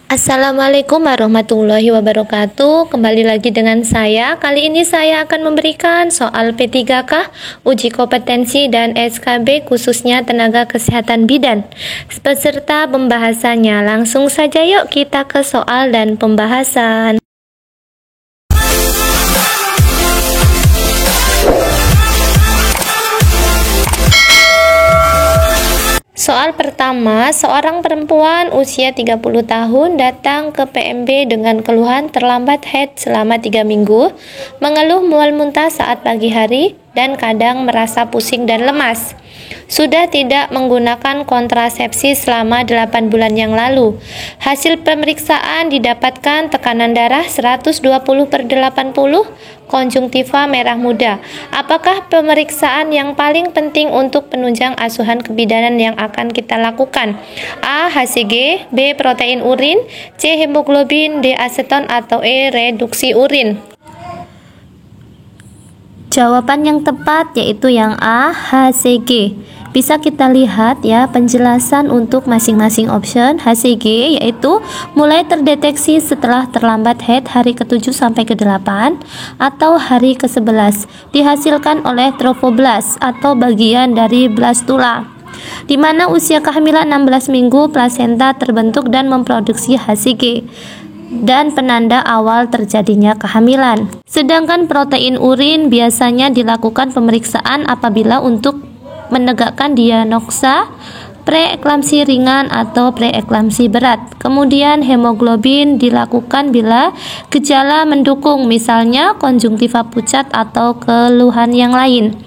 Assalamualaikum warahmatullahi wabarakatuh. Kembali lagi dengan saya. Kali ini saya akan memberikan soal P3K, uji kompetensi dan SKB khususnya tenaga kesehatan bidan. Beserta pembahasannya. Langsung saja yuk kita ke soal dan pembahasan. Soal pertama, seorang perempuan usia 30 tahun datang ke PMB dengan keluhan terlambat haid selama 3 minggu, mengeluh mual muntah saat pagi hari, dan kadang merasa pusing dan lemas. Sudah tidak menggunakan kontrasepsi selama 8 bulan yang lalu. Hasil pemeriksaan didapatkan tekanan darah 120/80, konjungtiva merah muda. Apakah pemeriksaan yang paling penting untuk penunjang asuhan kebidanan yang akan kita lakukan? A. HCG, B. Protein urin, C. Hemoglobin, D. Aseton, atau E. Reduksi urin? Jawaban yang tepat yaitu yang A, HCG. Bisa kita lihat ya penjelasan untuk masing-masing option. HCG yaitu mulai terdeteksi setelah terlambat haid hari ke-7 sampai ke-8 atau hari ke-11, dihasilkan oleh trofoblast atau bagian dari blastula, di mana usia kehamilan 16 minggu plasenta terbentuk dan memproduksi HCG dan penanda awal terjadinya kehamilan. Sedangkan protein urin biasanya dilakukan pemeriksaan apabila untuk menegakkan diagnosa preeklamsi ringan atau preeklamsi berat. Kemudian hemoglobin dilakukan bila gejala mendukung, misalnya konjungtiva pucat atau keluhan yang lain.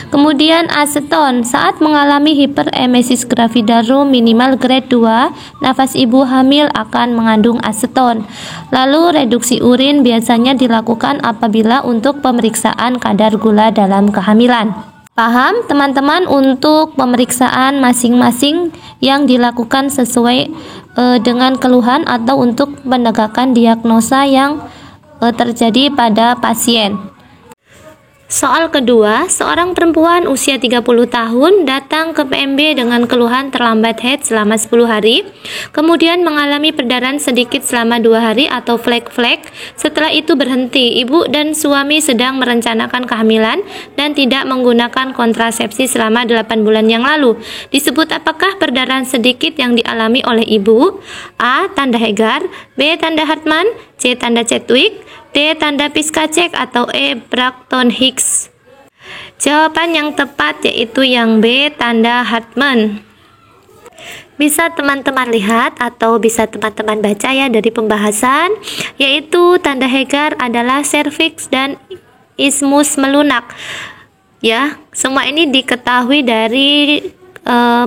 Kemudian aseton saat mengalami hiperemesis gravidarum minimal grade 2, nafas ibu hamil akan mengandung aseton. Lalu reduksi urin biasanya dilakukan apabila untuk pemeriksaan kadar gula dalam kehamilan. Paham teman-teman untuk pemeriksaan masing-masing yang dilakukan sesuai dengan keluhan atau untuk menegakkan diagnosa yang terjadi pada pasien. Soal kedua, seorang perempuan usia 30 tahun datang ke PMB dengan keluhan terlambat haid selama 10 hari, kemudian mengalami perdarahan sedikit selama 2 hari atau flek-flek, setelah itu berhenti. Ibu dan suami sedang merencanakan kehamilan dan tidak menggunakan kontrasepsi selama 8 bulan yang lalu. Disebut apakah perdarahan sedikit yang dialami oleh ibu? A. Tanda Hegar, B. Tanda Hartman, C. Tanda Chadwick, D. Tanda Piskacek, atau E. Braxton Hicks? Jawaban yang tepat yaitu yang B. Tanda Hartman. Bisa teman-teman lihat atau bisa teman-teman baca ya dari pembahasan, yaitu tanda Hegar adalah serviks dan ismus melunak. Ya, semua ini diketahui dari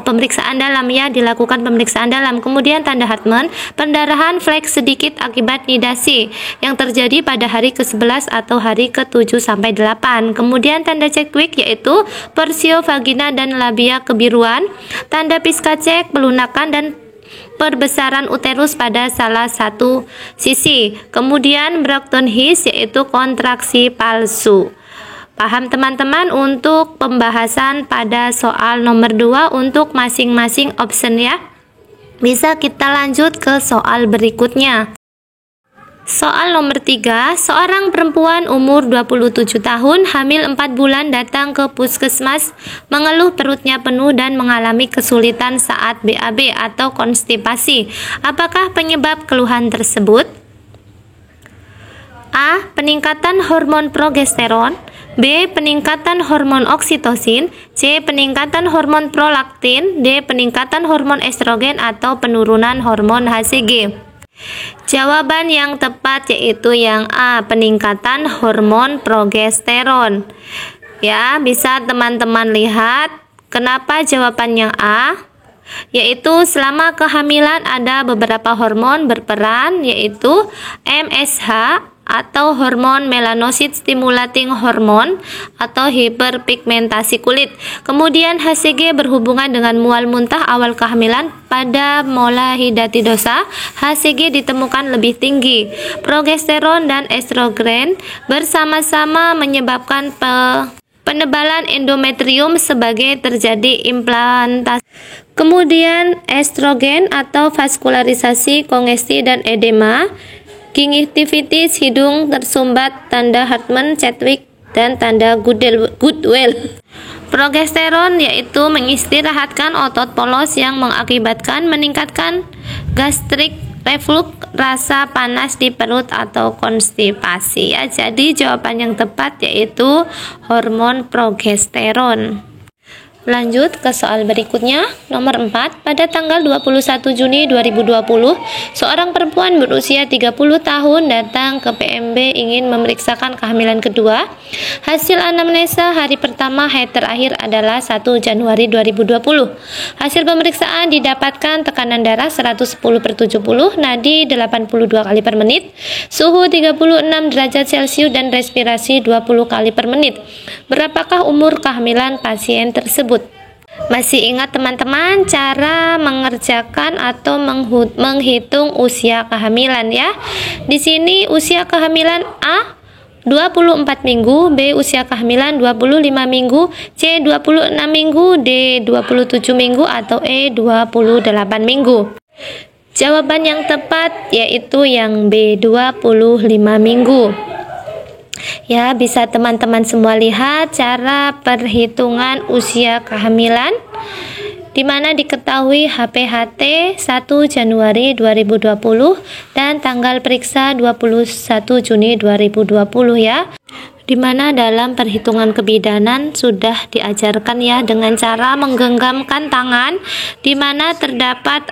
pemeriksaan dalam ya, dilakukan pemeriksaan dalam. Kemudian tanda Hartman, pendarahan flek sedikit akibat nidasi yang terjadi pada hari ke-11 atau hari ke-7 sampai 8. Kemudian tanda Chadwick yaitu persio vagina dan labia kebiruan, tanda Piskacek pelunakan dan perbesaran uterus pada salah satu sisi. Kemudian Braxton Hicks yaitu kontraksi palsu. Paham teman-teman untuk pembahasan pada soal nomor 2 untuk masing-masing option ya. Bisa kita lanjut ke soal berikutnya. Soal nomor 3, seorang perempuan umur 27 tahun hamil 4 bulan datang ke puskesmas, mengeluh perutnya penuh dan mengalami kesulitan saat BAB atau konstipasi. Apakah penyebab keluhan tersebut? A. Peningkatan hormon progesteron, B. Peningkatan hormon oksitosin, C. Peningkatan hormon prolaktin, D. Peningkatan hormon estrogen atau penurunan hormon HCG? Jawaban yang tepat yaitu yang A. Peningkatan hormon progesteron. Ya, bisa teman-teman lihat kenapa jawabannya A? Yaitu selama kehamilan ada beberapa hormon berperan, yaitu MSH atau hormon melanosit stimulating hormone atau hiperpigmentasi kulit. Kemudian HCG berhubungan dengan mual muntah awal kehamilan. Pada mola hidatidosa, HCG ditemukan lebih tinggi. Progesteron dan estrogen bersama-sama menyebabkan penebalan endometrium sebagai terjadi implantasi. Kemudian estrogen atau vaskularisasi kongesti dan edema, gingivitis hidung tersumbat, tanda Hartmann-Chadwick dan tanda Goodwell. Progesteron yaitu mengistirahatkan otot polos yang mengakibatkan meningkatkan gastric reflux, rasa panas di perut atau konstipasi ya. Jadi jawaban yang tepat yaitu hormon progesteron. Lanjut ke soal berikutnya, nomor 4. Pada tanggal 21 Juni 2020, seorang perempuan berusia 30 tahun datang ke PMB ingin memeriksakan kehamilan kedua. Hasil anamnesa hari pertama haid terakhir adalah 1 Januari 2020. Hasil pemeriksaan didapatkan tekanan darah 110/70, nadi 82 kali per menit, suhu 36 derajat Celcius dan respirasi 20 kali per menit. Berapakah umur kehamilan pasien tersebut? Masih ingat teman-teman cara mengerjakan atau menghitung usia kehamilan ya. Di sini usia kehamilan A 24 minggu, B usia kehamilan 25 minggu, C 26 minggu, D 27 minggu, atau E 28 minggu. Jawaban yang tepat yaitu yang B 25 minggu. Ya, bisa teman-teman semua lihat cara perhitungan usia kehamilan di mana diketahui HPHT 1 Januari 2020 dan tanggal periksa 21 Juni 2020 ya. Di mana dalam perhitungan kebidanan sudah diajarkan ya dengan cara menggenggamkan tangan di mana terdapat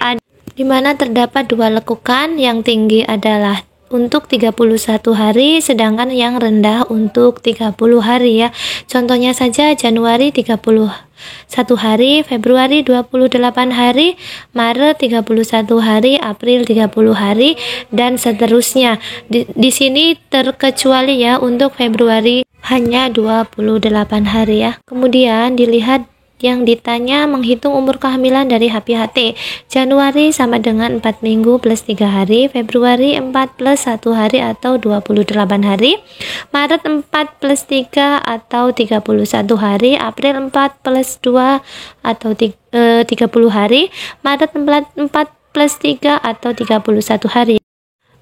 dua lekukan, yang tinggi adalah untuk 31 hari, sedangkan yang rendah untuk 30 hari ya. Contohnya saja Januari 31 hari, Februari 28 hari, Maret 31 hari, April 30 hari, dan seterusnya. Di sini terkecuali ya untuk Februari hanya 28 hari ya. Kemudian dilihat yang ditanya menghitung umur kehamilan dari HPHT. Januari sama dengan 4 minggu plus 3 hari, Februari 4 plus 1 hari atau 28 hari, Maret 4 plus 3 atau 31 hari, April 4 plus 2 atau 30 hari, Maret 4 plus 3 atau 31 hari.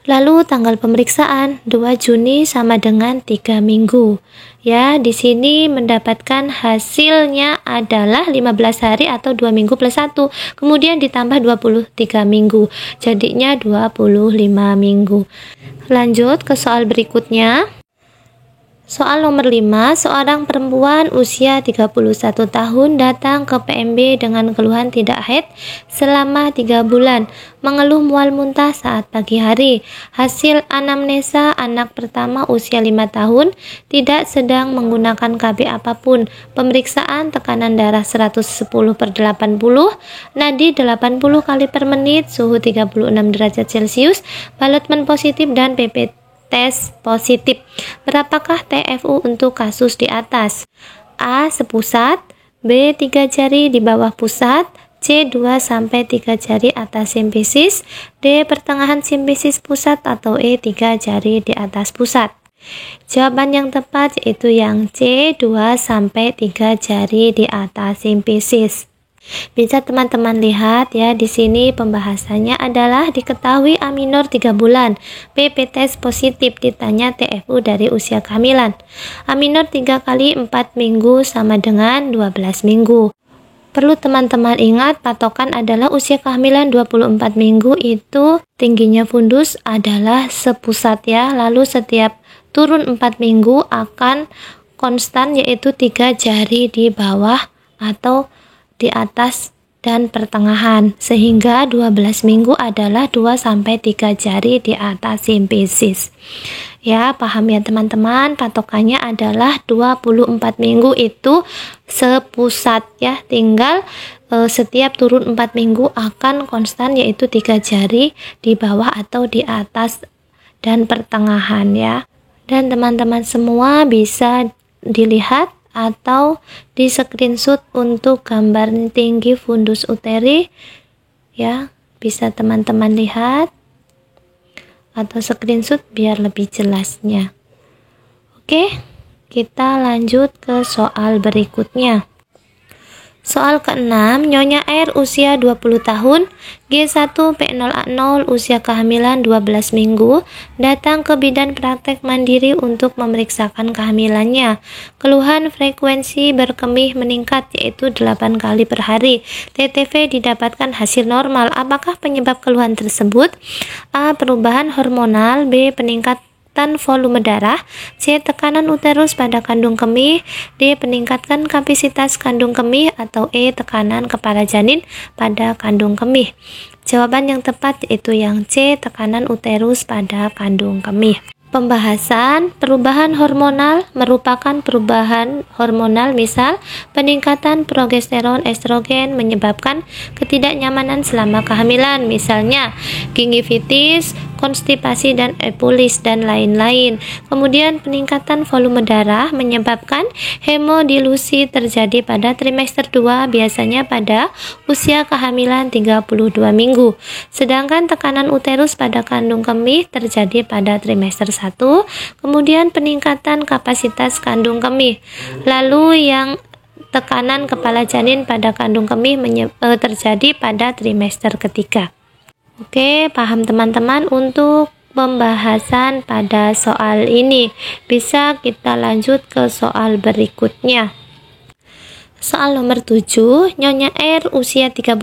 Lalu tanggal pemeriksaan 2 Juni sama dengan 3 minggu. Ya, di sini mendapatkan hasilnya adalah 15 hari atau 2 minggu plus 1. Kemudian ditambah 23 minggu. Jadinya 25 minggu. Lanjut ke soal berikutnya. Soal nomor 5, seorang perempuan usia 31 tahun datang ke PMB dengan keluhan tidak haid selama 3 bulan, mengeluh mual muntah saat pagi hari. Hasil anamnesa anak pertama usia 5 tahun, tidak sedang menggunakan KB apapun. Pemeriksaan tekanan darah 110/80, nadi 80 kali per menit, suhu 36 derajat Celcius, Balotman positif dan PP tes positif. Berapakah TFU untuk kasus di atas? A. Sepusat, B. 3 jari di bawah pusat, C. 2-3 jari atas simfisis, D. pertengahan simfisis pusat, atau E. 3 jari di atas pusat. Jawaban yang tepat yaitu yang C. 2-3 jari di atas simfisis. Bisa teman-teman lihat ya, di sini pembahasannya adalah diketahui A minor 3 bulan, PP tes positif, ditanya TFU dari usia kehamilan. A minor 3 kali 4 minggu sama dengan 12 minggu. Perlu teman-teman ingat, patokan adalah usia kehamilan 24 minggu itu tingginya fundus adalah sepusat ya. Lalu setiap turun 4 minggu akan konstan yaitu 3 jari di bawah atau di atas dan pertengahan, sehingga 12 minggu adalah 2-3 jari di atas simfisis. Ya, paham ya teman-teman, patokannya adalah 24 minggu itu sepusat ya, tinggal setiap turun 4 minggu akan konstan yaitu 3 jari di bawah atau di atas dan pertengahan ya. Dan teman-teman semua bisa dilihat atau di screenshot untuk gambar tinggi fundus uteri ya, bisa teman-teman lihat atau screenshot biar lebih jelasnya. Oke, Kita lanjut ke soal berikutnya. Soal ke-6, Nyonya R usia 20 tahun, G1 P0A0 usia kehamilan 12 minggu, datang ke bidan praktek mandiri untuk memeriksakan kehamilannya. Keluhan frekuensi berkemih meningkat yaitu 8 kali per hari. TTV didapatkan hasil normal. Apakah penyebab keluhan tersebut? A. Perubahan hormonal, B. Peningkatan volume darah, C. Tekanan uterus pada kandung kemih, D. Peningkatan kapasitas kandung kemih, atau E. Tekanan kepala janin pada kandung kemih. Jawaban yang tepat yaitu yang C. Tekanan uterus pada kandung kemih. Pembahasan perubahan hormonal merupakan perubahan hormonal, misal peningkatan progesteron estrogen menyebabkan ketidaknyamanan selama kehamilan, misalnya gingivitis, konstipasi dan epulis dan lain-lain. Kemudian peningkatan volume darah menyebabkan hemodilusi terjadi pada trimester 2, biasanya pada usia kehamilan 32 minggu. Sedangkan tekanan uterus pada kandung kemih terjadi pada trimester 1. Kemudian peningkatan kapasitas kandung kemih. Lalu yang tekanan kepala janin pada kandung kemih terjadi pada trimester ketiga. Oke, paham teman-teman untuk pembahasan pada soal ini. Bisa kita lanjut ke soal berikutnya. Soal nomor 7, Nyonya R usia 31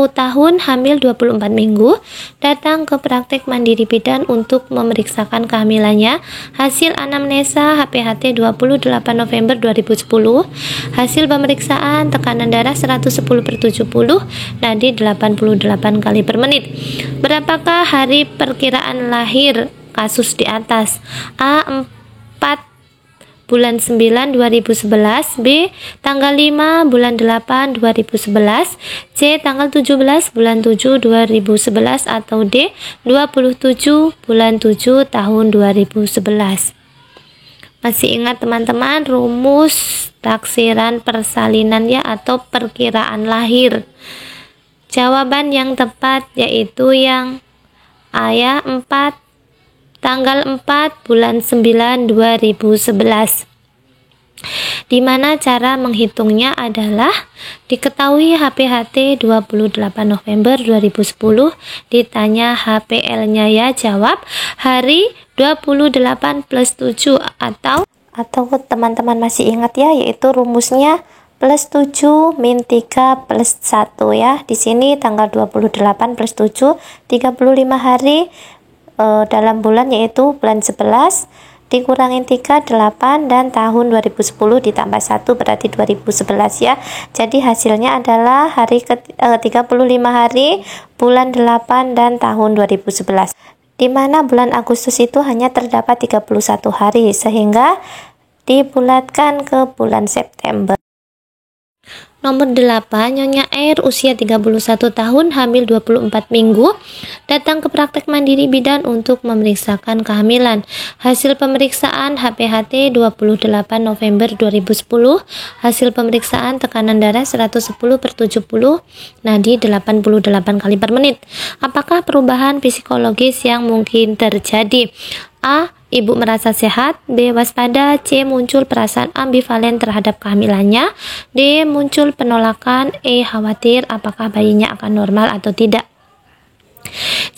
tahun, hamil 24 minggu, datang ke praktek mandiri bidan untuk memeriksakan kehamilannya. Hasil anamnesa HPHT 28 November 2010. Hasil pemeriksaan tekanan darah 110/70, nadi 88 kali per menit. Berapakah hari perkiraan lahir kasus di atas? A. 4 bulan 9 2011, B. tanggal 5 bulan 8 2011, C. tanggal 17 bulan 7 2011, atau D. 27 bulan 7 tahun 2011. Masih ingat teman-teman rumus taksiran persalinan ya, atau perkiraan lahir? Jawaban yang tepat yaitu yang A ya, 4 tanggal 4 bulan 9 2011. Di mana cara menghitungnya adalah diketahui HPHT 28 November 2010, ditanya HPL-nya ya, jawab hari 28 plus 7 atau teman-teman masih ingat ya, yaitu rumusnya plus 7 min 3 plus 1 ya. Di sini tanggal 28 plus 7 35 hari dalam bulan, yaitu bulan 11 dikurangin 3 8, dan tahun 2010 ditambah 1 berarti 2011 ya. Jadi hasilnya adalah hari 35 hari bulan 8 dan tahun 2011, di mana bulan Agustus itu hanya terdapat 31 hari sehingga dibulatkan ke bulan September. Nomor 8, Nyonya R usia 31 tahun, hamil 24 minggu, datang ke praktek mandiri bidan untuk memeriksakan kehamilan. Hasil pemeriksaan HPHT 28 November 2010, hasil pemeriksaan tekanan darah 110/70, nadi 88 kali per menit. Apakah perubahan psikologis yang mungkin terjadi? A. Ibu merasa sehat, B. waspada, C. muncul perasaan ambivalen terhadap kehamilannya, D. muncul penolakan, E. khawatir apakah bayinya akan normal atau tidak.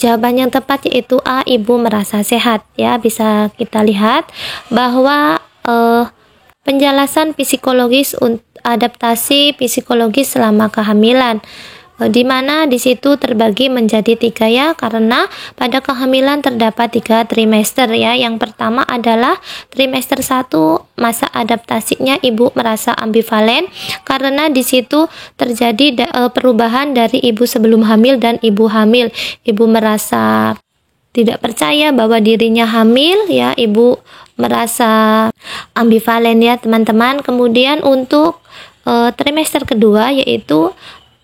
Jawaban yang tepat yaitu A. Ibu merasa sehat ya. Bisa kita lihat bahwa penjelasan psikologis adaptasi psikologis selama kehamilan, di mana di situ terbagi menjadi 3 ya, karena pada kehamilan terdapat 3 trimester ya. Yang pertama adalah trimester 1, masa adaptasinya ibu merasa ambivalen karena di situ terjadi perubahan dari ibu sebelum hamil dan ibu hamil. Ibu merasa tidak percaya bahwa dirinya hamil ya, ibu merasa ambivalen ya teman-teman. Kemudian untuk trimester kedua yaitu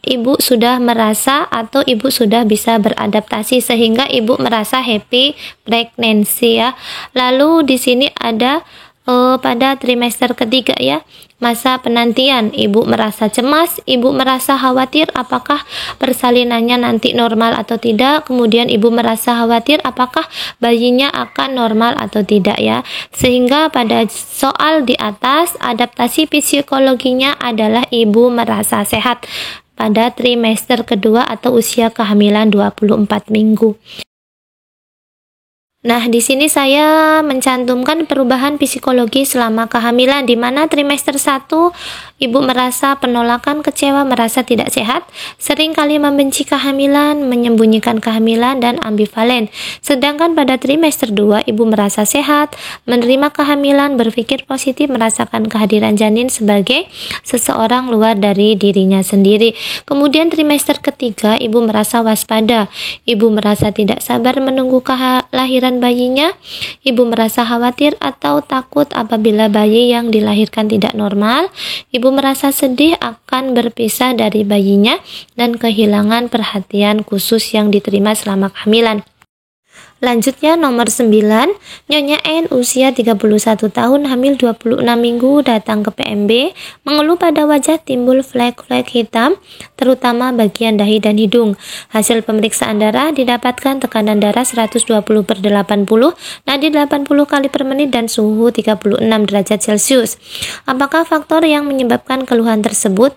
ibu sudah merasa atau ibu sudah bisa beradaptasi sehingga ibu merasa happy pregnancy ya. Lalu di sini ada pada trimester ketiga ya, Masa penantian, ibu merasa cemas, ibu merasa khawatir apakah persalinannya nanti normal atau tidak. Kemudian ibu merasa khawatir apakah bayinya akan normal atau tidak ya. Sehingga pada soal di atas, adaptasi psikologinya adalah ibu merasa sehat pada trimester kedua atau usia kehamilan 24 minggu. Nah, di sini saya mencantumkan perubahan psikologi selama kehamilan, di mana trimester 1 ibu merasa penolakan, kecewa, merasa tidak sehat, sering kali membenci kehamilan, menyembunyikan kehamilan, dan ambivalen. Sedangkan pada trimester 2 ibu merasa sehat, menerima kehamilan, berpikir positif, merasakan kehadiran janin sebagai seseorang luar dari dirinya sendiri. Kemudian trimester ketiga ibu merasa waspada, ibu merasa tidak sabar menunggu kelahiran bayinya, ibu merasa khawatir atau takut apabila bayi yang dilahirkan tidak normal, ibu merasa sedih akan berpisah dari bayinya dan kehilangan perhatian khusus yang diterima selama kehamilan. Lanjutnya nomor 9, Nyonya N usia 31 tahun, hamil 26 minggu, datang ke PMB, mengeluh pada wajah timbul flek-flek hitam, terutama bagian dahi dan hidung. Hasil pemeriksaan darah didapatkan tekanan darah 120/80, nadi 80 kali per menit, dan suhu 36 derajat Celcius. Apakah faktor yang menyebabkan keluhan tersebut?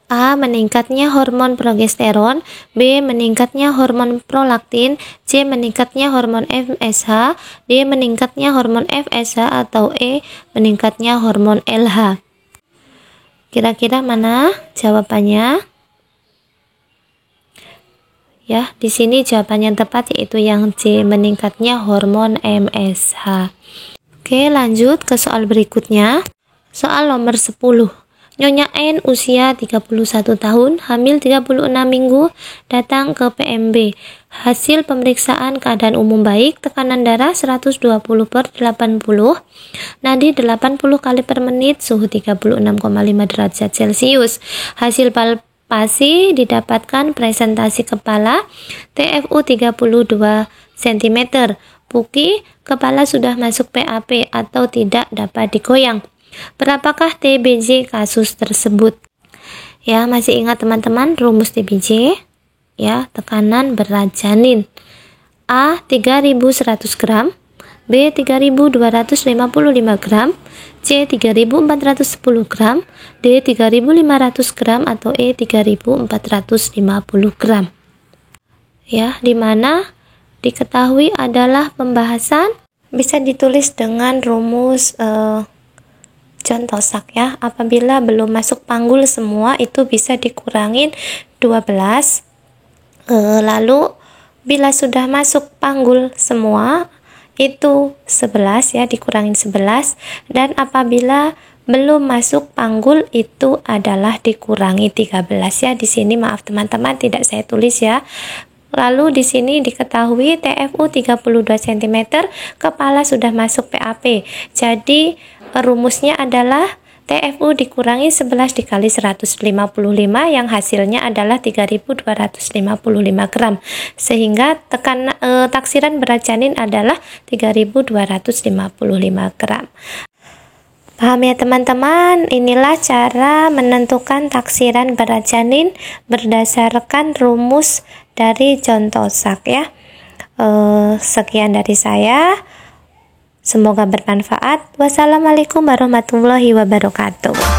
A. Meningkatnya hormon progesteron, B. Meningkatnya hormon prolaktin, C. Meningkatnya hormon FSH, D. Meningkatnya hormon FSH, atau E. Meningkatnya hormon LH. Kira-kira mana jawabannya? Ya, di sini jawaban yang tepat yaitu yang C. Meningkatnya hormon MSH. Oke, lanjut ke soal berikutnya. Soal nomor 10. Nyonya N usia 31 tahun, hamil 36 minggu, datang ke PMB. Hasil pemeriksaan keadaan umum baik, tekanan darah 120/80, nadi 80 kali per menit, suhu 36,5 derajat Celcius. Hasil palpasi didapatkan presentasi kepala, TFU 32 cm, Puki, kepala sudah masuk PAP atau tidak dapat digoyang. Berapakah TBJ kasus tersebut? Ya, masih ingat teman-teman rumus TBJ? Ya, tekanan berat janin. A 3100 gram, B 3255 gram, C 3410 gram, D 3500 gram, atau E 3450 gram. Ya, dimana diketahui adalah pembahasan bisa ditulis dengan rumus contosak ya. Apabila belum masuk panggul semua itu bisa dikurangin 12. Lalu bila sudah masuk panggul semua itu 11 ya, dikurangin 11, dan apabila belum masuk panggul itu adalah dikurangi 13 ya. Di sini maaf teman-teman tidak saya tulis ya. Lalu di sini diketahui TFU 32 cm, kepala sudah masuk PAP. Jadi rumusnya adalah TFU dikurangi 11 dikali 155 yang hasilnya adalah 3255 gram. Sehingga taksiran berat janin adalah 3255 gram. Paham ya teman-teman? Inilah cara menentukan taksiran berat janin berdasarkan rumus dari contosak ya. Sekian dari saya. Semoga bermanfaat. Wassalamualaikum warahmatullahi wabarakatuh.